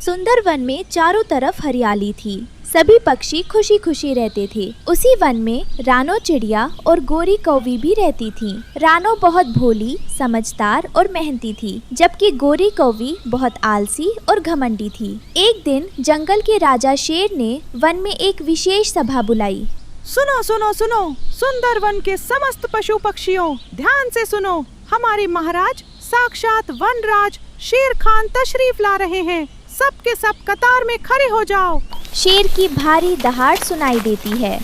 सुंदर वन में चारों तरफ हरियाली थी। सभी पक्षी खुशी खुशी रहते थे। उसी वन में रानो चिड़िया और गोरी कौवी भी रहती थीं। रानो बहुत भोली, समझदार और मेहनती थी, जबकि गोरी कौवी बहुत आलसी और घमंडी थी। एक दिन जंगल के राजा शेर ने वन में एक विशेष सभा बुलाई। सुनो सुनो सुनो, सुंदर वन के समस्त पशु पक्षियों, ध्यान से सुनो। हमारे महाराज साक्षात वनराज शेर खान तशरीफ ला रहे हैं। सब के सब कतार में खड़े हो जाओ। शेर की भारी दहाड़ सुनाई देती है।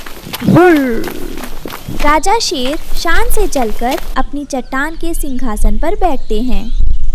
राजा शेर शान से चलकर अपनी चट्टान के सिंहासन पर बैठते हैं।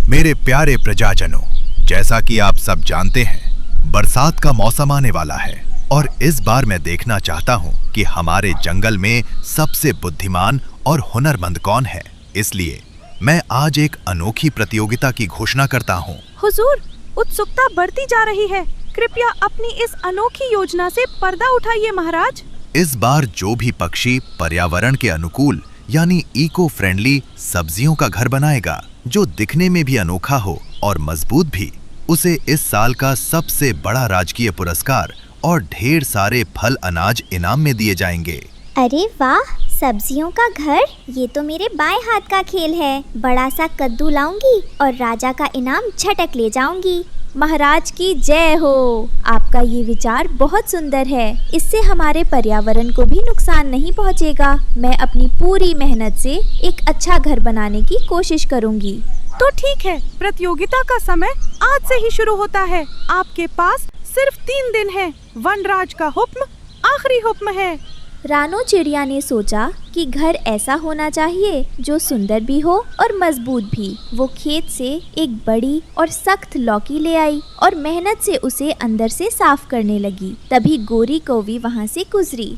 मेरे प्यारे प्रजाजनों, जैसा कि आप सब जानते हैं, बरसात का मौसम आने वाला है और इस बार मैं देखना चाहता हूँ कि हमारे जंगल में सबसे बुद्धिमान और हुनरमंद कौन है। इसलिए मैं आज एक अनोखी प्रतियोगिता की घोषणा करता हूँ। हुजूर, उत्सुकता बढ़ती जा रही है। कृपया अपनी इस अनोखी योजना से पर्दा उठाइए महाराज। इस बार जो भी पक्षी पर्यावरण के अनुकूल यानी इको फ्रेंडली सब्जियों का घर बनाएगा, जो दिखने में भी अनोखा हो और मजबूत भी, उसे इस साल का सबसे बड़ा राजकीय पुरस्कार और ढेर सारे फल अनाज इनाम में दिए जाएंगे। अरे वाह, सब्जियों का घर, ये तो मेरे बाएं हाथ का खेल है। बड़ा सा कद्दू लाऊंगी और राजा का इनाम झटक ले जाऊंगी। महाराज की जय हो। आपका ये विचार बहुत सुंदर है। इससे हमारे पर्यावरण को भी नुकसान नहीं पहुंचेगा। मैं अपनी पूरी मेहनत से एक अच्छा घर बनाने की कोशिश करूंगी। तो ठीक है, प्रतियोगिता का समय आज से ही शुरू होता है। आपके पास सिर्फ 3 दिन है। वनराज का हुक्म आखिरी हुक्म है। रानो चिड़िया ने सोचा कि घर ऐसा होना चाहिए जो सुंदर भी हो और मजबूत भी। वो खेत से एक बड़ी और सख्त लौकी ले आई और मेहनत से उसे अंदर से साफ करने लगी। तभी गोरी कौवी वहाँ से गुजरी।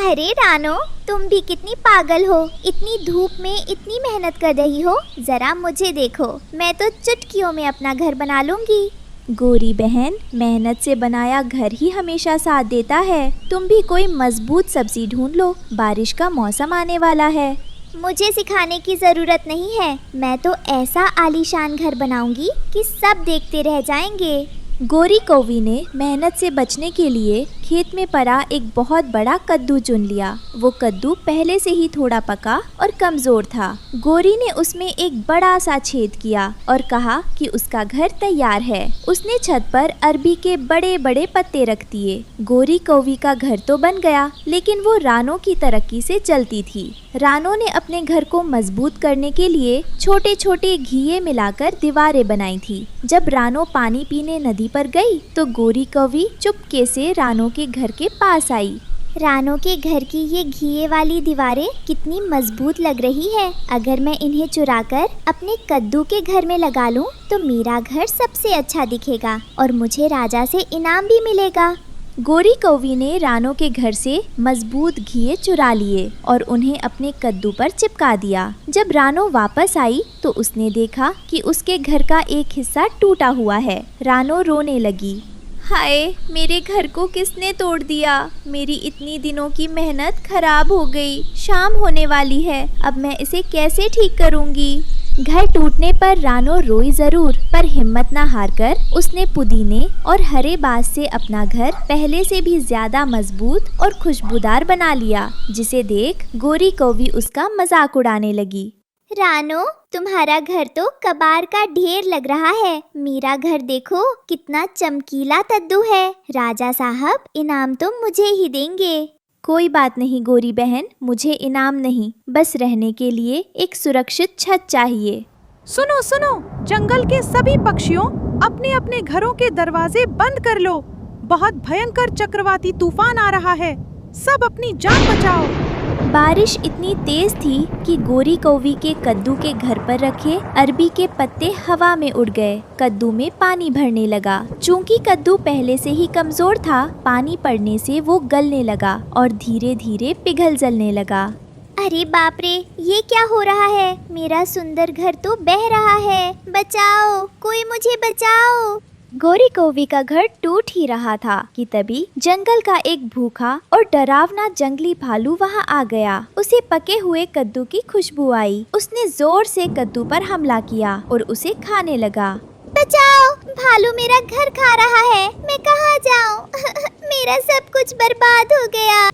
अरे रानो, तुम भी कितनी पागल हो। इतनी धूप में इतनी मेहनत कर रही हो। जरा मुझे देखो, मैं तो चुटकियों में अपना घर बना लूंगी। गोरी बहन, मेहनत से बनाया घर ही हमेशा साथ देता है। तुम भी कोई मजबूत सब्जी ढूंढ लो, बारिश का मौसम आने वाला है। मुझे सिखाने की जरूरत नहीं है। मैं तो ऐसा आलीशान घर बनाऊंगी कि सब देखते रह जाएंगे। गोरी कौवी ने मेहनत से बचने के लिए खेत में पड़ा एक बहुत बड़ा कद्दू चुन लिया। वो कद्दू पहले से ही थोड़ा पका और कमजोर था। गोरी ने उसमें एक बड़ा सा छेद किया और कहा कि उसका घर तैयार है। उसने छत पर अरबी के बड़े बड़े पत्ते रख दिए। गोरी कौवी का घर तो बन गया, लेकिन वो रानो की तरक्की से चलती थी। रानो ने अपने घर को मजबूत करने के लिए छोटे छोटे घिये मिलाकर दीवारें बनाई थी। जब रानो पानी पीने नदी पर गई तो गोरी कौवी चुपके से रानो के घर के पास आई। रानो के घर की ये घिये वाली दीवारें कितनी मजबूत लग रही है। अगर मैं इन्हें चुराकर अपने कद्दू के घर में लगा लूं तो मेरा घर सबसे अच्छा दिखेगा और मुझे राजा से इनाम भी मिलेगा। गोरी कौवी ने रानो के घर से मजबूत घिये चुरा लिए और उन्हें अपने कद्दू पर चिपका दिया। जब रानो वापस आई तो उसने देखा कि उसके घर का एक हिस्सा टूटा हुआ है। रानो रोने लगी। हाय, मेरे घर को किसने तोड़ दिया। मेरी इतनी दिनों की मेहनत खराब हो गई। शाम होने वाली है, अब मैं इसे कैसे ठीक करूंगी। घर टूटने पर रानो रोई जरूर, पर हिम्मत न हारकर उसने पुदीने और हरे बांस से अपना घर पहले से भी ज्यादा मजबूत और खुशबूदार बना लिया, जिसे देख गोरी कौवी उसका मजाक उड़ाने लगी। रानो, तुम्हारा घर तो कबार का ढेर लग रहा है। मेरा घर देखो, कितना चमकीला कद्दू है। राजा साहब इनाम तो मुझे ही देंगे। कोई बात नहीं गोरी बहन, मुझे इनाम नहीं, बस रहने के लिए एक सुरक्षित छत चाहिए। सुनो सुनो, जंगल के सभी पक्षियों, अपने अपने घरों के दरवाजे बंद कर लो। बहुत भयंकर चक्रवाती तूफान आ रहा है। सब अपनी जान बचाओ। बारिश इतनी तेज थी कि गोरी कौवी के कद्दू के घर पर रखे अरबी के पत्ते हवा में उड़ गए। कद्दू में पानी भरने लगा। चूंकि कद्दू पहले से ही कमजोर था, पानी पड़ने से वो गलने लगा और धीरे धीरे पिघल जलने लगा। अरे बाप रे, ये क्या हो रहा है। मेरा सुंदर घर तो बह रहा है। बचाओ, कोई मुझे बचाओ। गोरी कौवी का घर टूट ही रहा था कि तभी जंगल का एक भूखा और डरावना जंगली भालू वहां आ गया। उसे पके हुए कद्दू की खुशबू आई। उसने जोर से कद्दू पर हमला किया और उसे खाने लगा। बचाओ, भालू मेरा घर खा रहा है, मैं कहाँ जाऊँ? मेरा सब कुछ बर्बाद हो गया।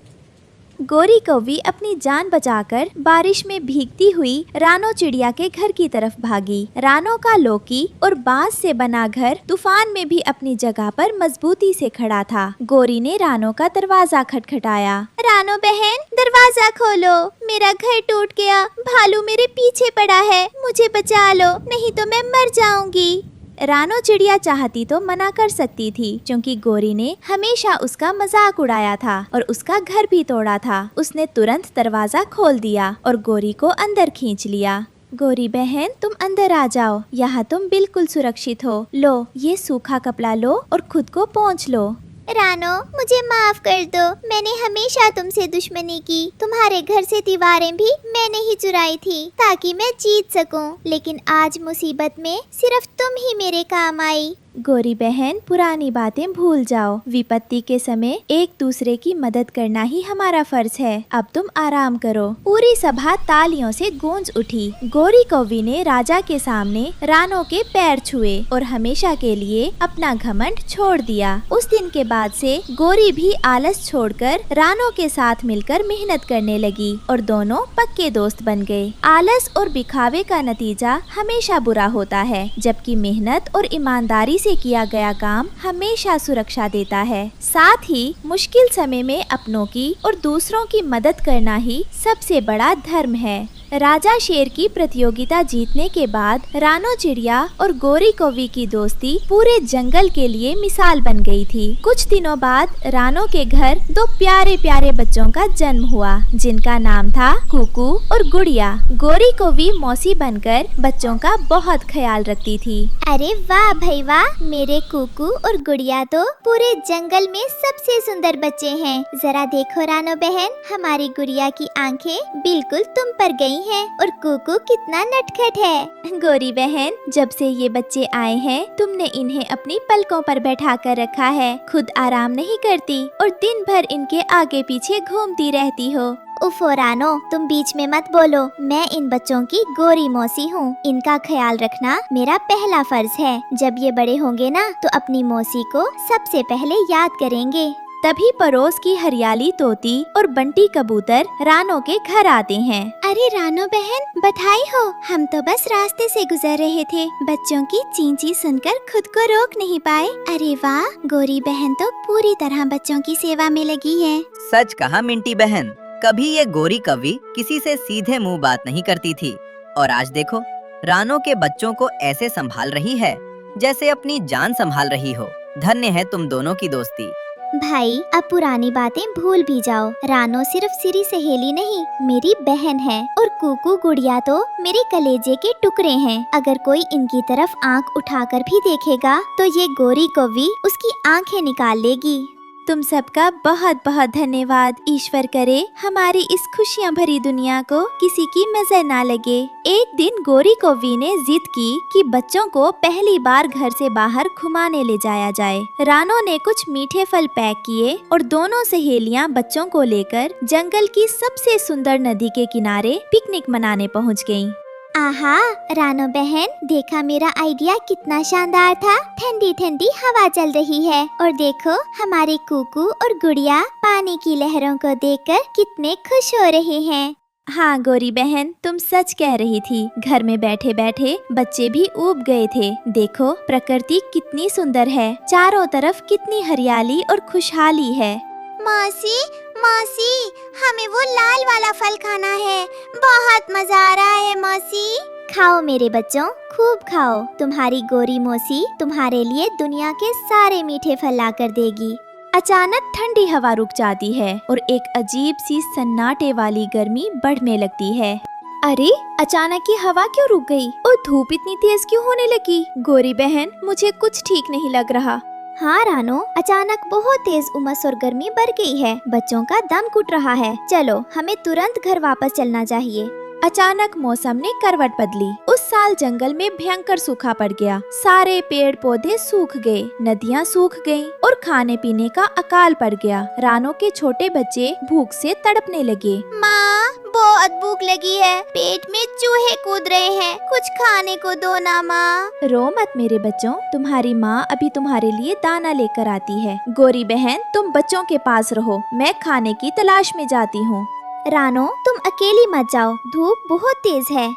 गोरी कौवी अपनी जान बचाकर बारिश में भीगती हुई रानो चिड़िया के घर की तरफ भागी। रानो का लौकी और बांस से बना घर तूफान में भी अपनी जगह पर मजबूती से खड़ा था। गोरी ने रानो का दरवाजा खटखटाया। रानो बहन, दरवाजा खोलो, मेरा घर टूट गया, भालू मेरे पीछे पड़ा है, मुझे बचा लो, नहीं तो मैं मर जाऊंगी। रानो चिड़िया चाहती तो मना कर सकती थी, क्योंकि गोरी ने हमेशा उसका मजाक उड़ाया था और उसका घर भी तोड़ा था। उसने तुरंत दरवाजा खोल दिया और गोरी को अंदर खींच लिया। गोरी बहन, तुम अंदर आ जाओ, यहाँ तुम बिल्कुल सुरक्षित हो। लो, ये सूखा कपड़ा लो और खुद को पोंछ लो। रानो, मुझे माफ कर दो, मैंने हमेशा तुमसे दुश्मनी की। तुम्हारे घर से दीवारें भी मैंने ही चुराई थी ताकि मैं जीत सकूं, लेकिन आज मुसीबत में सिर्फ तुम ही मेरे काम आई। गोरी बहन, पुरानी बातें भूल जाओ। विपत्ति के समय एक दूसरे की मदद करना ही हमारा फर्ज है। अब तुम आराम करो। पूरी सभा तालियों से गूंज उठी। गोरी कौवी ने राजा के सामने रानो के पैर छुए और हमेशा के लिए अपना घमंड छोड़ दिया। उस दिन के बाद से गोरी भी आलस छोड़कर रानो के साथ मिलकर मेहनत करने लगी और दोनों पक्के दोस्त बन गए। आलस और दिखावे का नतीजा हमेशा बुरा होता है, जबकि मेहनत और ईमानदारी से किया गया काम हमेशा सुरक्षा देता है। साथ ही मुश्किल समय में अपनों की और दूसरों की मदद करना ही सबसे बड़ा धर्म है। राजा शेर की प्रतियोगिता जीतने के बाद रानो चिड़िया और गोरी कौवी की दोस्ती पूरे जंगल के लिए मिसाल बन गई थी। कुछ दिनों बाद रानो के घर दो प्यारे प्यारे बच्चों का जन्म हुआ, जिनका नाम था कुकू और गुड़िया। गोरी कौवी मौसी बनकर बच्चों का बहुत ख्याल रखती थी। अरे वाह भाई वाह, मेरे कुकू और गुड़िया तो पूरे जंगल में सबसे सुंदर बच्चे हैं। जरा देखो रानो बहन, हमारी गुड़िया की आंखें बिल्कुल तुम पर गई हैं और कुकू कितना नटखट है। गोरी बहन, जब से ये बच्चे आए हैं तुमने इन्हें अपनी पलकों पर बैठा कर रखा है। खुद आराम नहीं करती और दिन भर इनके आगे पीछे घूमती रहती हो। उफो रानो, तुम बीच में मत बोलो। मैं इन बच्चों की गोरी मौसी हूँ। इनका ख्याल रखना मेरा पहला फर्ज है। जब ये बड़े होंगे ना तो अपनी मौसी को सबसे पहले याद करेंगे। तभी पड़ोस की हरियाली तोती और बंटी कबूतर रानो के घर आते हैं। अरे रानो बहन, बधाई हो, हम तो बस रास्ते से गुजर रहे थे। बच्चों की चींची सुनकर खुद को रोक नहीं पाए। अरे वाह, गोरी बहन तो पूरी तरह बच्चों की सेवा में लगी है। सच कहा मिंटी बहन, कभी ये गोरी कौवी किसी से सीधे मुंह बात नहीं करती थी, और आज देखो रानो के बच्चों को ऐसे संभाल रही है जैसे अपनी जान संभाल रही हो। धन्य है तुम दोनों की दोस्ती। भाई, अब पुरानी बातें भूल भी जाओ। रानो सिर्फ सिरी सहेली नहीं, मेरी बहन है, और कुकू गुड़िया तो मेरे कलेजे के टुकड़े हैं। अगर कोई इनकी तरफ आंख उठाकर भी देखेगा तो ये गोरी कौवी उसकी आंखें निकाल लेगी। तुम सबका बहुत बहुत धन्यवाद। ईश्वर करे हमारी इस खुशियां भरी दुनिया को किसी की नजर ना लगे। एक दिन गोरी कौवी ने जिद की कि बच्चों को पहली बार घर से बाहर घुमाने ले जाया जाए। रानो ने कुछ मीठे फल पैक किए और दोनों सहेलियां बच्चों को लेकर जंगल की सबसे सुंदर नदी के किनारे पिकनिक मनाने पहुंच गयीं। आहा रानो बहन, देखा मेरा आइडिया कितना शानदार था। ठंडी ठंडी हवा चल रही है और देखो हमारे कुकू और गुड़िया पानी की लहरों को देखकर कितने खुश हो रहे हैं। हाँ गोरी बहन, तुम सच कह रही थी। घर में बैठे बैठे बच्चे भी ऊब गए थे। देखो प्रकृति कितनी सुंदर है, चारों तरफ कितनी हरियाली और खुशहाली है। मौसी, मौसी, हमें वो लाल वाला फल खाना है। बहुत मजा आ रहा है मौसी। खाओ मेरे बच्चों, खूब खाओ। तुम्हारी गोरी मौसी तुम्हारे लिए दुनिया के सारे मीठे फल ला कर देगी। अचानक ठंडी हवा रुक जाती है और एक अजीब सी सन्नाटे वाली गर्मी बढ़ने लगती है। अरे अचानक की हवा क्यों रुक गई और धूप इतनी तेज क्यों होने लगी? गोरी बहन, मुझे कुछ ठीक नहीं लग रहा। हाँ रानो, अचानक बहुत तेज उमस और गर्मी बढ़ गई है। बच्चों का दम घुट रहा है। चलो हमें तुरंत घर वापस चलना चाहिए। अचानक मौसम ने करवट बदली। उस साल जंगल में भयंकर सूखा पड़ गया। सारे पेड़ पौधे सूख गए, नदियाँ सूख गईं और खाने पीने का अकाल पड़ गया। रानो के छोटे बच्चे भूख से तड़पने लगे। माँ, बहुत भूख लगी है, पेट में चूहे कूद रहे हैं, कुछ खाने को दो ना माँ। रो मत मेरे बच्चों, तुम्हारी माँ अभी तुम्हारे लिए दाना लेकर आती है। गोरी बहन, तुम बच्चों के पास रहो, मैं खाने की तलाश में जाती हूँ। रानो, तुम अकेली मत जाओ, धूप बहुत तेज है।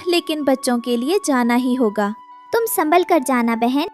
लेकिन बच्चों के लिए जाना ही होगा। तुम संभल कर जाना बहन।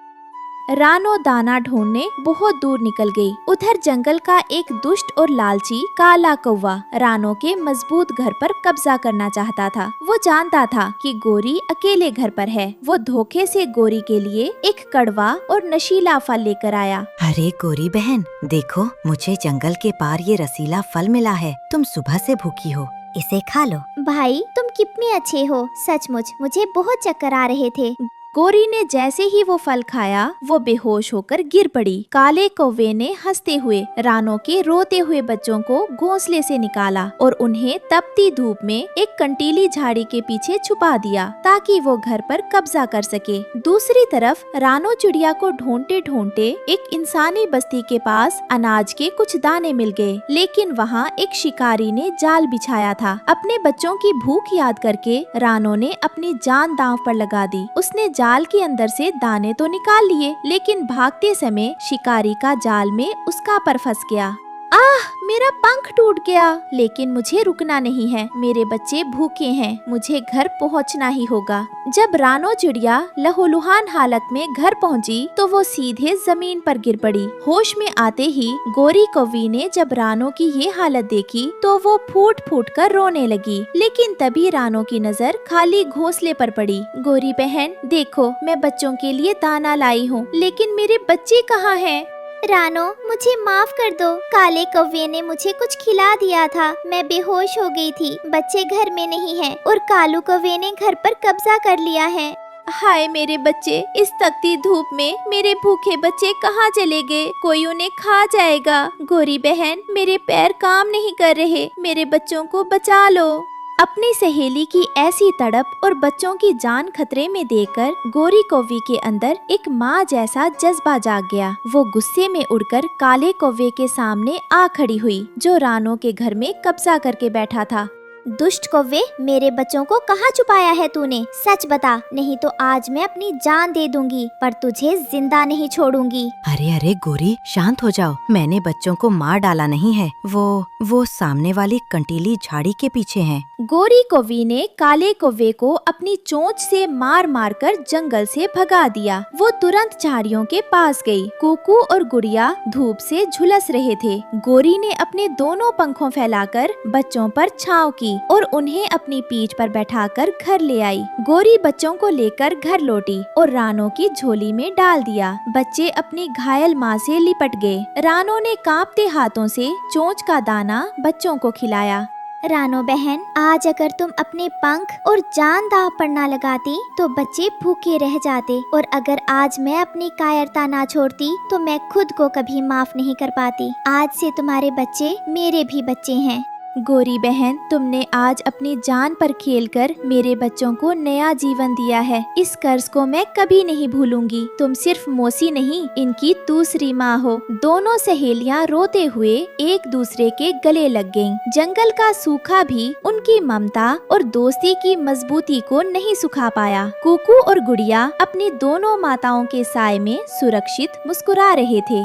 रानो दाना ढूंढने बहुत दूर निकल गई। उधर जंगल का एक दुष्ट और लालची काला कौवा रानो के मजबूत घर पर कब्जा करना चाहता था। वो जानता था कि गोरी अकेले घर पर है। वो धोखे से गोरी के लिए एक कड़वा और नशीला फल लेकर आया। अरे गोरी बहन, देखो मुझे जंगल के पार ये रसीला फल मिला है। तुम सुबह से भूखी हो, इसे खा लो। भाई, तुम कितने अच्छे हो, सचमुच मुझे बहुत चक्कर आ रहे थे। गोरी ने जैसे ही वो फल खाया, वो बेहोश होकर गिर पड़ी। काले कौवे ने हंसते हुए रानो के रोते हुए बच्चों को घोंसले से निकाला और उन्हें तपती धूप में एक कंटीली झाड़ी के पीछे छुपा दिया ताकि वो घर पर कब्जा कर सके। दूसरी तरफ रानो चिड़िया को ढूंढते ढूंढते एक इंसानी बस्ती के पास अनाज के कुछ दाने मिल गए, लेकिन वहाँ एक शिकारी ने जाल बिछाया था। अपने बच्चों की भूख याद करके रानो ने अपनी जान दांव पर लगा दी। उसने जाल के अंदर से दाने तो निकाल लिए, लेकिन भागते समय शिकारी का जाल में उसका पर फंस गया। मेरा पंख टूट गया, लेकिन मुझे रुकना नहीं है। मेरे बच्चे भूखे हैं, मुझे घर पहुंचना ही होगा। जब रानो चिड़िया लहूलुहान हालत में घर पहुंची, तो वो सीधे जमीन पर गिर पड़ी। होश में आते ही गोरी कौवी ने जब रानो की ये हालत देखी, तो वो फूट फूट कर रोने लगी। लेकिन तभी रानो की नजर खाली घोंसले पर पड़ी। गोरी बहन, देखो मैं बच्चों के लिए दाना लाई हूँ, लेकिन मेरे बच्चे कहाँ हैं? रानो, मुझे माफ कर दो। काले कौवे ने मुझे कुछ खिला दिया था, मैं बेहोश हो गई थी। बच्चे घर में नहीं हैं और कालू कौवे ने घर पर कब्जा कर लिया है। हाय मेरे बच्चे, इस तकती धूप में मेरे भूखे बच्चे कहाँ चले गए? कोई उन्हें खा जाएगा। गोरी बहन, मेरे पैर काम नहीं कर रहे, मेरे बच्चों को बचा लो। अपनी सहेली की ऐसी तड़प और बच्चों की जान खतरे में देखकर गोरी कौवे के अंदर एक माँ जैसा जज्बा जाग गया। वो गुस्से में उड़कर काले कौवे के सामने आ खड़ी हुई, जो रानो के घर में कब्जा करके बैठा था। दुष्ट कौवे, मेरे बच्चों को कहाँ छुपाया है तूने? सच बता, नहीं तो आज मैं अपनी जान दे दूंगी, पर तुझे जिंदा नहीं छोड़ूंगी। अरे अरे गोरी, शांत हो जाओ। मैंने बच्चों को मार डाला नहीं है, वो सामने वाली कंटीली झाड़ी के पीछे हैं। गोरी कौवी ने काले कौवे को अपनी चोंच से मार मार कर जंगल से भगा दिया। वो तुरंत झाड़ियों के पास गई। कुकू और गुड़िया धूप से झुलस रहे थे। गोरी ने अपने दोनों पंखों फैलाकर बच्चों पर छांव की और उन्हें अपनी पीठ पर बैठाकर घर ले आई। गोरी बच्चों को लेकर घर लौटी और रानो की झोली में डाल दिया। बच्चे अपनी घायल माँ से लिपट गए। रानो ने कांपते हाथों से चोंच का दाना बच्चों को खिलाया। रानो बहन, आज अगर तुम अपने पंख और जान दांव पर ना लगाती तो बच्चे भूखे रह जाते, और अगर आज मैं अपनी कायरता ना छोड़ती तो मैं खुद को कभी माफ नहीं कर पाती। आज से तुम्हारे बच्चे मेरे भी बच्चे हैं। गोरी बहन, तुमने आज अपनी जान पर खेलकर मेरे बच्चों को नया जीवन दिया है। इस कर्ज को मैं कभी नहीं भूलूंगी। तुम सिर्फ मौसी नहीं, इनकी दूसरी माँ हो। दोनों सहेलियाँ रोते हुए एक दूसरे के गले लग गईं। जंगल का सूखा भी उनकी ममता और दोस्ती की मजबूती को नहीं सुखा पाया। कुकू और गुड़िया अपनी दोनों माताओं के साए में सुरक्षित मुस्कुरा रहे थे।